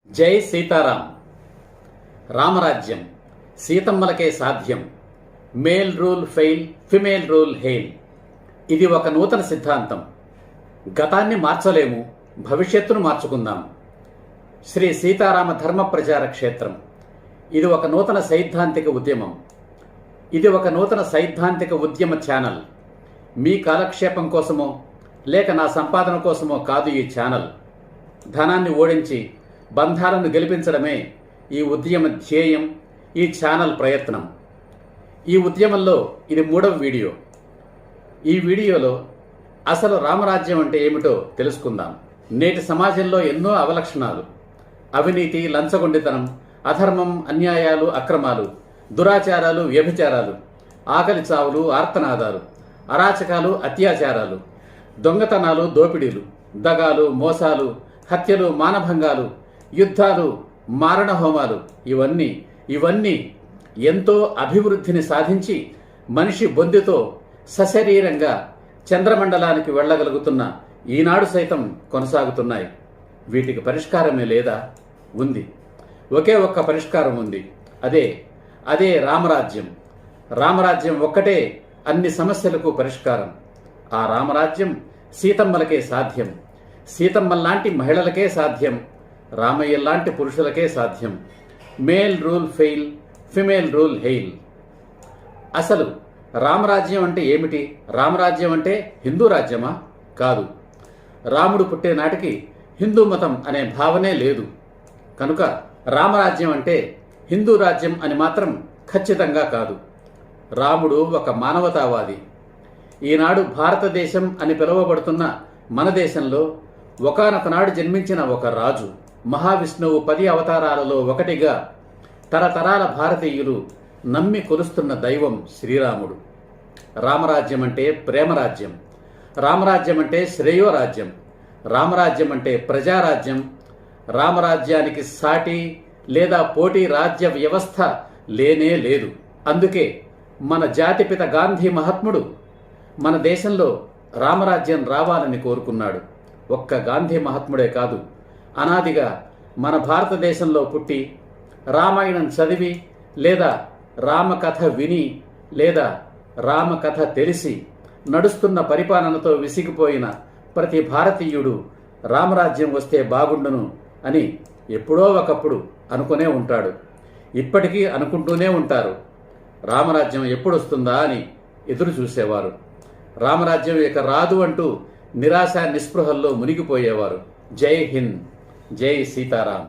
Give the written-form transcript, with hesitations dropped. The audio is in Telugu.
జై సీతారాం. రామరాజ్యం సీతమ్మలకే సాధ్యం. Male rule fail, female rule hail. ఇది ఒక నూతన సిద్ధాంతం. గతాన్ని మార్చలేము, భవిష్యత్తును మార్చుకుందాం. శ్రీ సీతారామ ధర్మ ప్రచార క్షేత్రం. ఇది ఒక నూతన సైద్ధాంతిక ఉద్యమం. ఇది ఒక నూతన సైద్ధాంతిక ఉద్యమ ఛానల్. మీ కాలక్షేపం కోసమో లేక నా సంపాదన కోసమో కాదు ఈ ఛానల్. ధనాన్ని ఓడించి బంధాలను గెలిపించడమే ఈ ఉద్యమ ధ్యేయం, ఈ ఛానల్ ప్రయత్నం. ఈ ఉద్యమంలో ఇది 3వ వీడియో. ఈ వీడియోలో అసలు రామరాజ్యం అంటే ఏమిటో తెలుసుకుందాం. నేటి సమాజంలో ఎన్నో అవలక్షణాలు, అవినీతి, లంచగొండితనం, అధర్మం, అన్యాయాలు, అక్రమాలు, దురాచారాలు, వ్యభిచారాలు, ఆకలి చావులు, ఆర్తనాదాలు, అరాచకాలు, అత్యాచారాలు, దొంగతనాలు, దోపిడీలు, దగాలు, మోసాలు, హత్యలు, మానభంగాలు, యుద్ధాలు, మారణహోమాలు, ఇవన్నీ ఎంతో అభివృద్ధిని సాధించి మనిషి బొందితో సశరీరంగా చంద్రమండలానికి వెళ్ళగలుగుతున్న ఈనాడు సైతం కొనసాగుతున్నాయి. వీటికి పరిష్కారమే లేదా? ఉంది. ఒకే ఒక్క పరిష్కారం ఉంది. అదే రామరాజ్యం. రామరాజ్యం ఒక్కటే అన్ని సమస్యలకు పరిష్కారం. ఆ రామరాజ్యం సీతమ్మలకే సాధ్యం. సీతమ్మల్లాంటి మహిళలకే సాధ్యం. రామయ్య లాంటి పురుషులకే సాధ్యం. Male rule fail, female rule hail. అసలు రామరాజ్యం అంటే ఏమిటి? రామరాజ్యం అంటే హిందూ రాజ్యమా? కాదు. రాముడు పుట్టే నాటికి హిందూ మతం అనే భావనే లేదు. కనుక రామరాజ్యం అంటే హిందూ రాజ్యం అని మాత్రం ఖచ్చితంగా కాదు. రాముడు ఒక మానవతావాది. ఈనాడు భారతదేశం అని పిలువబడుతున్న మన దేశంలో ఒకానొకనాడు జన్మించిన ఒక రాజు, మహావిష్ణువు 10 అవతారాలలో ఒకటిగా తరతరాల భారతీయులు నమ్మి కొలుస్తున్న దైవం శ్రీరాముడు. రామరాజ్యం అంటే ప్రేమరాజ్యం. రామరాజ్యం అంటే శ్రేయోరాజ్యం. రామరాజ్యం అంటే ప్రజారాజ్యం. రామరాజ్యానికి సాటి లేదా పోటీ రాజ్య వ్యవస్థ లేనే లేదు. అందుకే మన జాతిపిత గాంధీ మహాత్ముడు మన దేశంలో రామరాజ్యం రావాలని కోరుకున్నాడు. ఒక్క గాంధీ మహాత్ముడే కాదు, అనాదిగా మన భారతదేశంలో పుట్టి రామాయణం చదివి లేదా రామకథ విని లేదా రామకథ తెలిసి నడుస్తున్న పరిపాలనతో విసిగిపోయిన ప్రతి భారతీయుడు రామరాజ్యం వస్తే బాగుండును అని ఎప్పుడో ఒకప్పుడు అనుకునే ఉంటాడు. ఇప్పటికీ అనుకుంటూనే ఉంటారు. రామరాజ్యం ఎప్పుడొస్తుందా అని ఎదురు చూసేవారు. రామరాజ్యం ఇక రాదు అంటూ నిరాశ నిస్పృహల్లో మునిగిపోయేవారు. జై హింద్, జై సీతారాం.